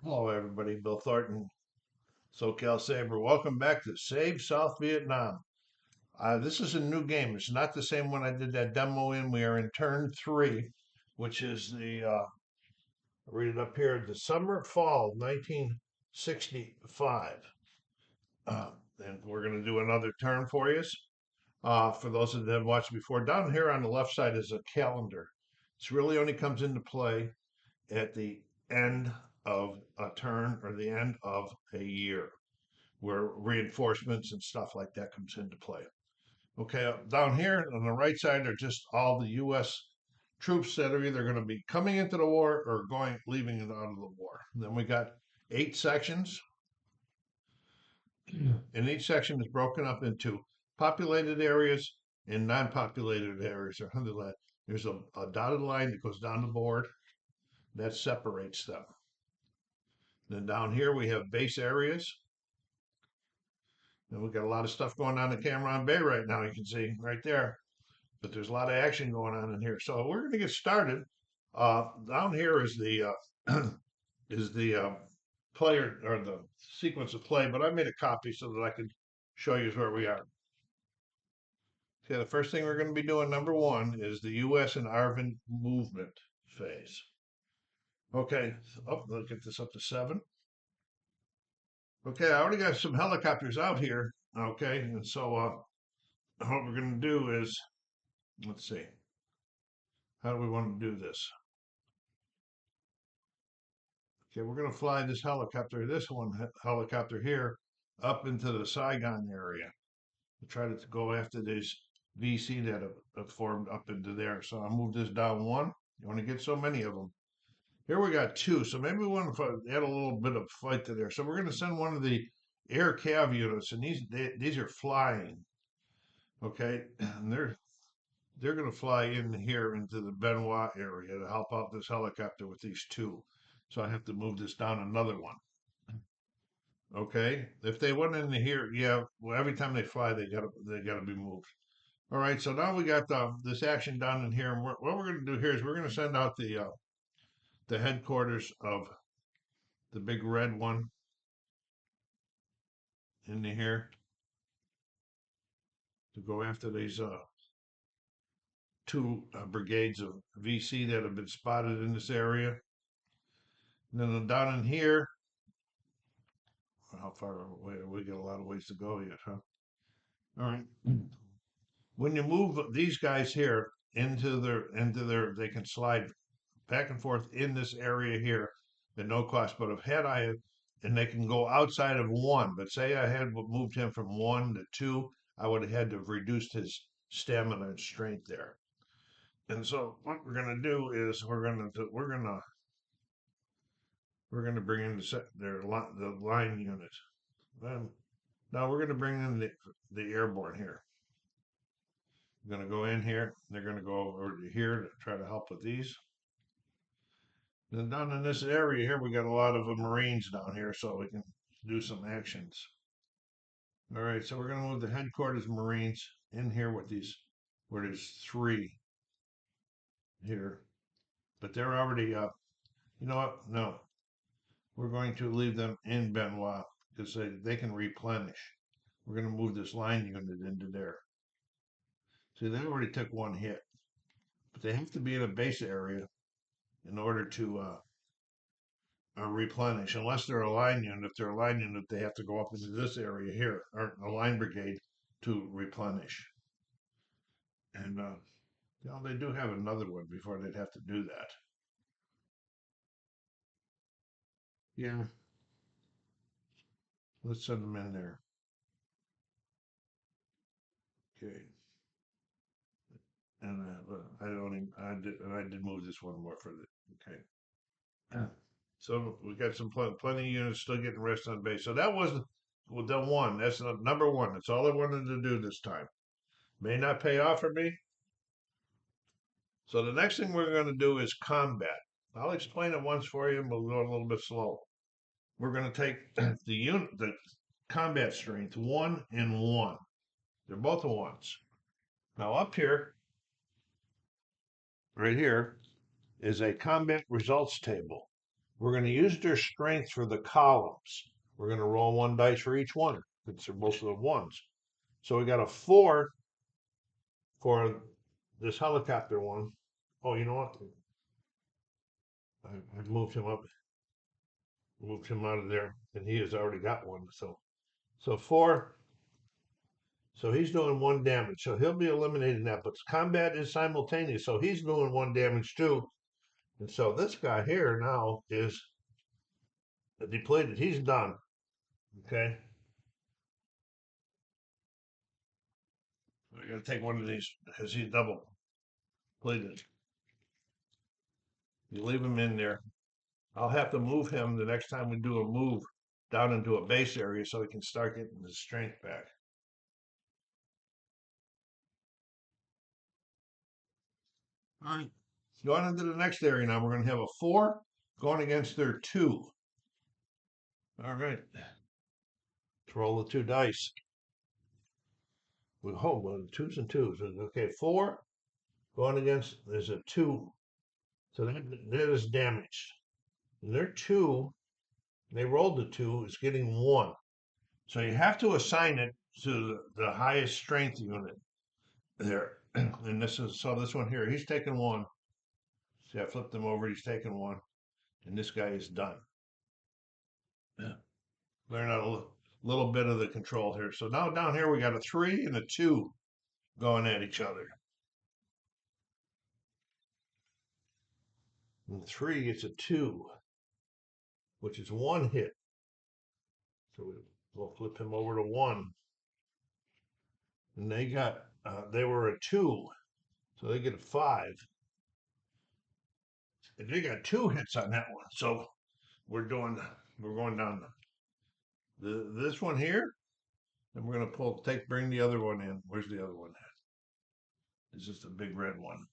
Hello, everybody. Bill Thornton, SoCal Saber. Welcome back to Save South Vietnam. This is a new game. It's not the same one I did that demo in. We are in turn three, which is read it up here, the summer fall 1965. Uh, and we're going to do another turn for you. For those that have watched before, down here on the left side is a calendar. This really only comes into play at the end of a turn or the end of a year, where reinforcements and stuff like that comes into play. Okay, down here on the right side are just all the U.S. troops that are either going to be coming into the war or leaving it out of the war. Then we got 8 sections, and each section is broken up into populated areas and non-populated areas. There's a dotted line that goes down the board that separates them. Then down here we have base areas. And we've got a lot of stuff going on in Cameron Bay right now, you can see right there. But there's a lot of action going on in here. So we're going to get started. Down here is the is the player or the sequence of play, but I made a copy so that I could show you where we are. Okay, the first thing we're going to be doing, number one, is the U.S. and ARVN movement phase. Okay, let's get this up to 7. Okay, I already got some helicopters out here. Okay, and so what we're going to do is, let's see, how do we want to do this? Okay, we're going to fly this helicopter here, up into the Saigon area to try to go after these VC that have formed up into there. So I'll move this down 1. You want to get so many of them. Here we got 2, so maybe we want to add a little bit of flight to there. So we're going to send one of the air cav units, and these are flying. Okay, and they're going to fly in here into the Benoit area to help out this helicopter with these 2. So I have to move this down another one. Okay, if they went in here, yeah, well, every time they fly, they gotta be moved. All right, so now we got this action down in here, and what we're going to do here is we're going to send out the headquarters of the big red one into here to go after these 2 brigades of VC that have been spotted in this area. And then down in here, how far away? We got a lot of ways to go yet, huh? All right. When you move these guys here they can slide back and forth in this area here at no cost. But and they can go outside of 1. But say I had moved him from 1 to 2, I would have had to have reduced his stamina and strength there. And so what we're gonna do is we're gonna bring in the line unit. Now we're gonna bring in the airborne here. We're gonna go in here. They're gonna go over to here to try to help with these. Then down in this area here, we got a lot of Marines down here, so we can do some actions. All right, so we're gonna move the headquarters Marines in here with these, where there's 3 here, but they're already up. You know what? No, we're going to leave them in Benoit because they can replenish. We're going to move this line unit into there. See, they already took 1 hit, but they have to be in a base area in order to replenish. Unless they're a line unit, if they're a line unit, they have to go up into this area here, or a line brigade, to replenish. And they do have another one before they'd have to do that. Yeah, let's send them in there. Okay. And I did move this one more for the okay. Yeah. So we got some plenty of units still getting rest on base. So that was the 1. That's number 1. That's all I wanted to do this time. May not pay off for me. So the next thing we're going to do is combat. I'll explain it once for you, and we'll go a little bit slow. We're going to take the combat strength 1 and 1. They're both 1s. Now up here, right here, is a combat results table. We're going to use their strength for the columns. We're going to roll one dice for each one, since they're both of ones. So we got a 4 for this helicopter one. Oh, you know what? I moved him up, moved him out of there, and he has already got one. So 4. So he's doing 1 damage. So he'll be eliminating that. But combat is simultaneous. So he's doing 1 damage too. And so this guy here now is depleted. He's done. Okay. I got to take one of these because he's double depleted. You leave him in there. I'll have to move him the next time we do a move down into a base area so he can start getting his strength back. All right. Going into the next area now, we're going to have a 4 going against their 2. All right. Let's roll the 2 dice. We hold well, 2s and 2s. Okay, 4 going against, there's a 2. So that is damaged. And their 2, they rolled the 2, is getting 1. So you have to assign it to the highest strength unit there. And this is, so this one here, he's taking 1. See, I flipped him over, he's taking 1. And this guy is done. Yeah. Learn out a little bit of the control here. So now down here we got a 3 and a 2 going at each other. And 3 gets a 2, which is 1 hit. So we'll flip him over to 1. And they got, they were a 2. So they get a 5. And they got 2 hits on that one. So we're going down this one here. And we're going to bring the other one in. Where's the other one at? It's just a big red one.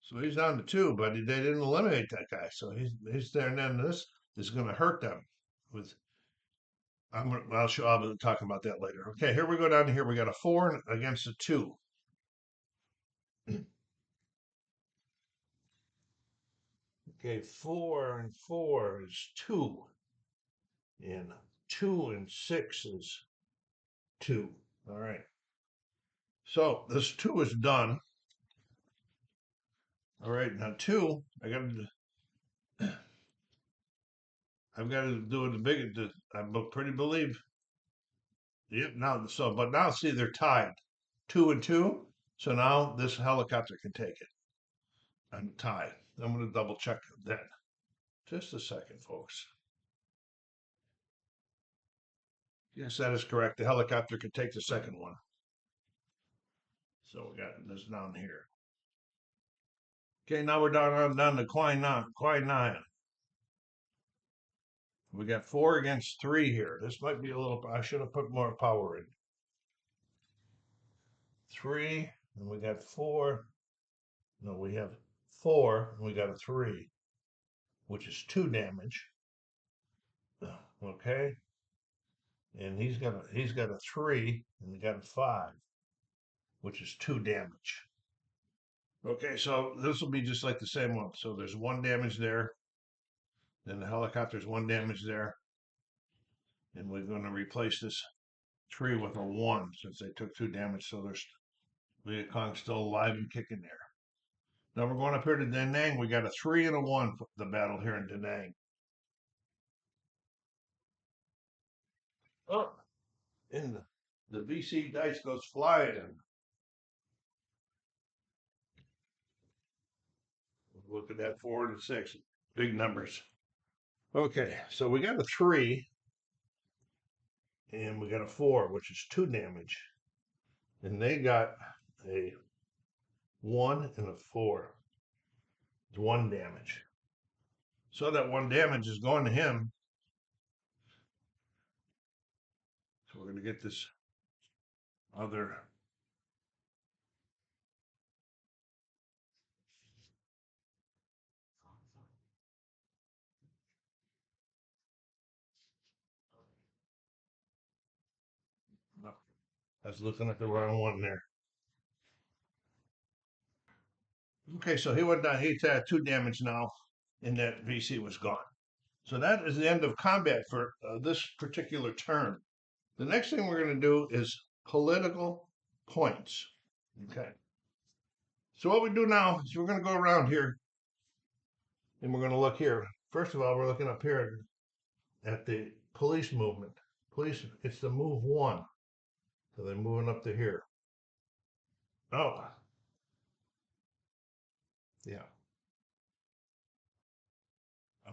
So he's down to 2, but they didn't eliminate that guy. So he's there, and then this is going to hurt them. I'll be talking about that later. Okay, here we go down to here. We got a 4 against a 2. Okay, 4 and 4 is 2, and 2 and 6 is 2. All right. So this 2 is done. All right, now 2, I've got to do it the big. I pretty believe. Yep. But now see they're tied, 2 and 2. So now this helicopter can take it. I'm tied. I'm going to double check that. Just a second, folks. Yes, that is correct. The helicopter can take the second one. So we got this down here. Okay, now we're down to quine 9. We got 4 against 3 here. This might be a little. I should have put more power in. 3, and we got 4. No, we have 4, and we got a 3, which is 2 damage. Okay, and he's got a 3, and he got a 5, which is 2 damage. Okay, so this will be just like the same one. So there's 1 damage there. Then the helicopter's 1 damage there. And we're going to replace this 3 with a 1 since they took 2 damage. So there's Viet Cong still alive and kicking there. Now we're going up here to Da Nang. We got a 3 and a 1 for the battle here in Da Nang. Oh, and the VC dice goes flying. Look at that 4 and 6. Big numbers. Okay, so we got a 3 and we got a 4, which is 2 damage. And they got a 1 and a 4. It's 1 damage. So that 1 damage is going to him. So we're going to get this other. No, I was looking at the wrong one there. Okay, so he went down. He's had 2 damage now, and that VC was gone. So that is the end of combat for this particular turn. The next thing we're going to do is political points. Okay. So what we do now is we're going to go around here and we're going to look here. First of all, we're looking up here at the police movement. Police, it's the move 1. So they're moving up to here. Oh, yeah. I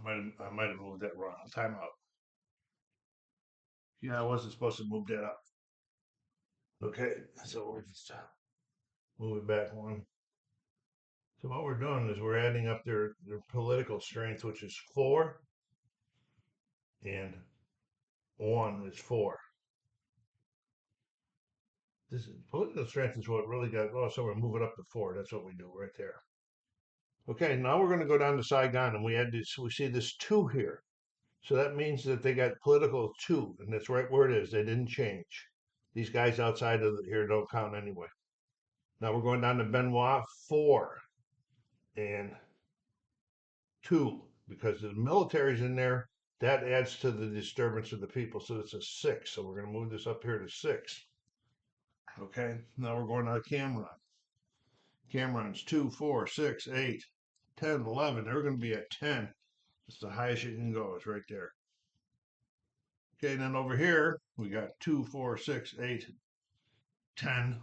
might have moved that wrong. Time out. Yeah, I wasn't supposed to move that up. Okay, so we're just move it back 1. So what we're doing is we're adding up their political strength, which is 4, and 1 is 4. This political strength is what really got. Oh, so we're moving up to 4. That's what we do right there. Okay, now we're going to go down to Saigon, and we add this. We see this 2 here, so that means that they got political 2, and that's right where it is. They didn't change. These guys outside of here don't count anyway. Now we're going down to Benoit 4 and 2 because the military's in there. That adds to the disturbance of the people, so it's a 6. So we're going to move this up here to 6. Okay, now we're going to Cameron. Cameron's 2, 4, 6, 8, 10, 11. They're going to be at 10. It's the highest you can go. It's right there. Okay, then over here, we got 2, 4, 6, 8, 10.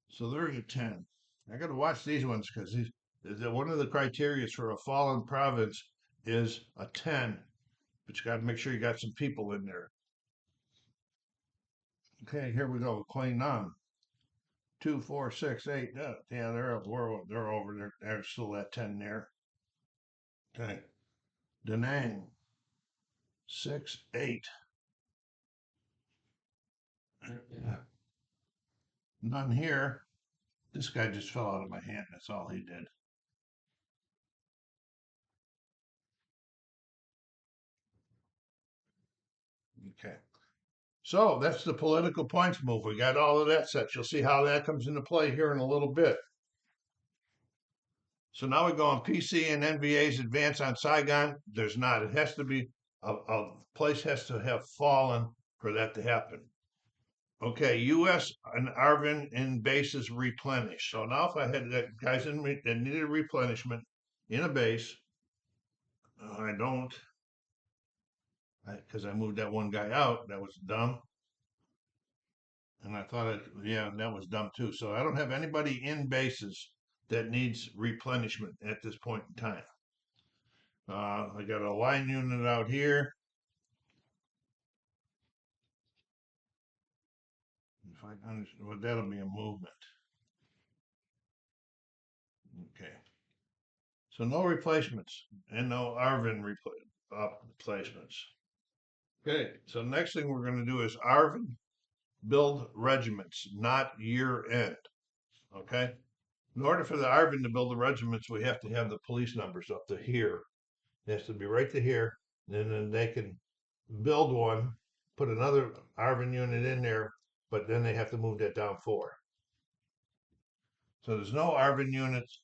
So they're at 10. I got to watch these ones because one of the criteria for a fallen province is a 10. But you got to make sure you got some people in there. Okay, here we go. Quainan. 2, 4, 6, 8. Yeah, they're over there. They're still at 10 there. Okay. Da Nang. 6, 8. Yeah. None here. This guy just fell out of my hand. That's all he did. Okay. So that's the political points move. We got all of that set. You'll see how that comes into play here in a little bit. So now we go on PC and NVA's advance on Saigon. There's not. It has to be a place has to have fallen for that to happen. Okay, U.S. and Arvin in bases replenished. So now if I had guys that needed replenishment in a base, I don't, because I moved that one guy out. That was dumb. And I thought, yeah, that was dumb too. So I don't have anybody in bases that needs replenishment at this point in time. I got a line unit out here. If I understand, well, that'll be a movement. Okay. So no replacements and no Arvin replacements. Okay. So next thing we're going to do is Arvin build regiments, not year end. Okay. In order for the Arvin to build the regiments, we have to have the police numbers up to here. It has to be right to here. And then they can build one, put another Arvin unit in there, but then they have to move that down 4. So there's no Arvin units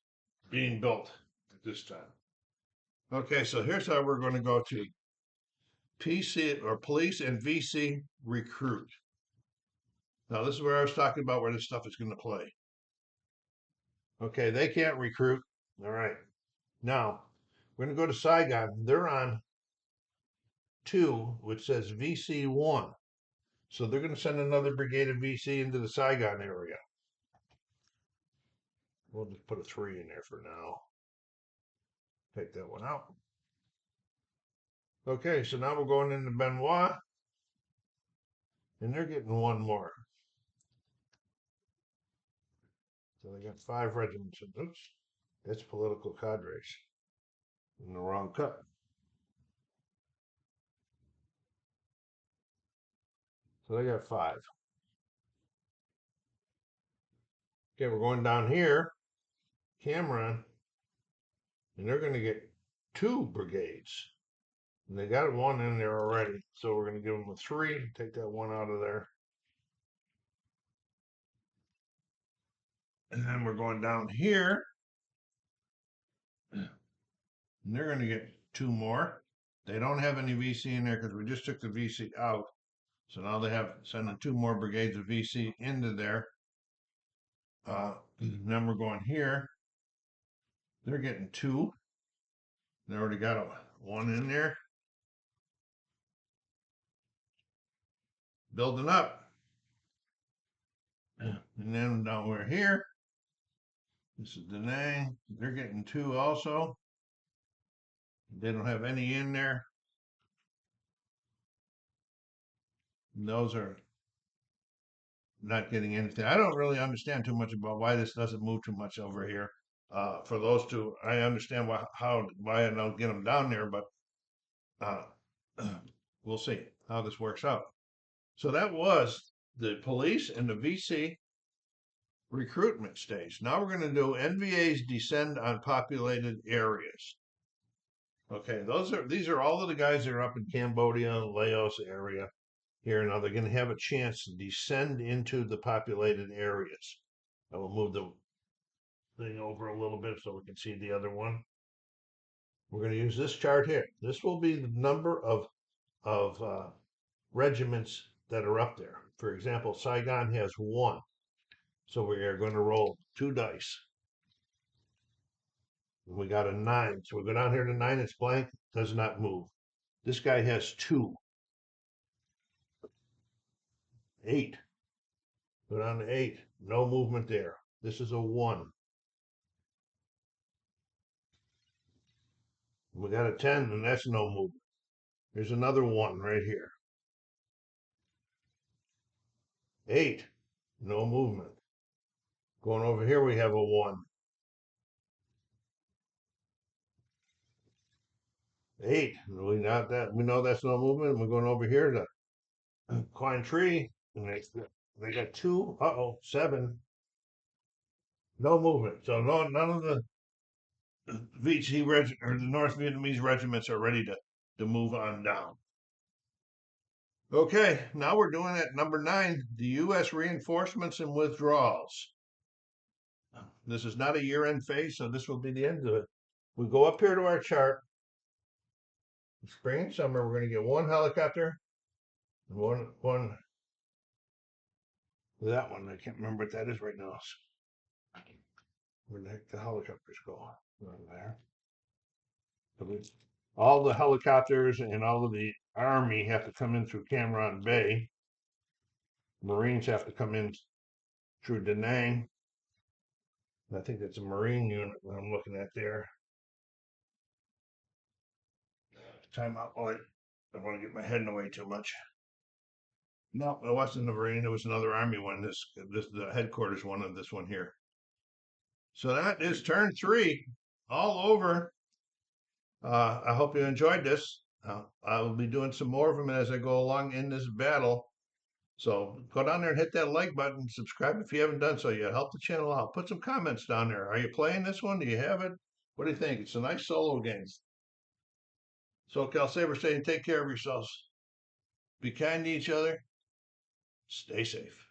being built at this time. Okay, so here's how we're going to go to PC or police and VC recruit. Now this is where I was talking about where this stuff is going to play. Okay, they can't recruit. All right. Now we're going to go to Saigon. They're on 2, which says VC1. So they're going to send another brigade of VC into the Saigon area. We'll just put a 3 in there for now. Take that one out. Okay, so now we're going into Benoit. And they're getting 1 more. So they got 5 regiments. Oops, that's political cadres. In the wrong cut. So they got 5. Okay, we're going down here, Cameron, and they're going to get 2 brigades. And they got 1 in there already. So we're going to give them a 3, take that 1 out of there. And then we're going down here, and they're going to get 2 more. They don't have any VC in there because we just took the VC out. So now they have sending 2 more brigades of VC into there. Then we're going here. They're getting 2. They already got 1 in there. Building up. And then down we're here. This is Da Nang. They're getting 2 also. They don't have any in there. Those are not getting anything. I don't really understand too much about why this doesn't move too much over here. For those 2, I understand why I don't get them down there, but uh, we'll see how this works out. So that was the police and the VC recruitment stage. Now we're going to do NVA's descend on populated areas. Okay, these are all of the guys that are up in Cambodia, Laos area here. Now they're going to have a chance to descend into the populated areas. I will move the thing over a little bit so we can see the other one. We're going to use this chart here. This will be the number of regiments that are up there. For example, Saigon has 1. So we are going to roll 2 dice. We got a 9. So we go down here to 9, it's blank, does not move. This guy has 2. 8. Go down to 8. No movement there. This is a 1. We got a 10, and that's no movement. There's another 1 right here. 8. No movement. Going over here, we have a 1. 8. We know that's no movement. We're going over here to Quine Tree, and they got 2. 7. No movement. So none of the VC regiment or the North Vietnamese regiments are ready to move on down. Okay, now we're doing at number 9, the U.S. reinforcements and withdrawals. This is not a year-end phase, so this will be the end of it. We go up here to our chart. Spring and summer, we're going to get 1 helicopter, one that one. I can't remember what that is right now. Where the heck the helicopters go? There. All the helicopters and all of the Army have to come in through Cam Ranh Bay. Marines have to come in through Da Nang. I think that's a Marine unit that I'm looking at there. Time out. Oh, I don't want to get my head in the way too much. No, it wasn't the Marine. It was another Army one. This the headquarters one of this one here. So that is turn 3 all over. I hope you enjoyed this. I will be doing some more of them as I go along in this battle. So go down there and hit that like button. Subscribe if you haven't done so yet. Help the channel out. Put some comments down there. Are you playing this one? Do you have it? What do you think? It's a nice solo game. So Cal Saber saying take care of yourselves. Be kind to each other. Stay safe.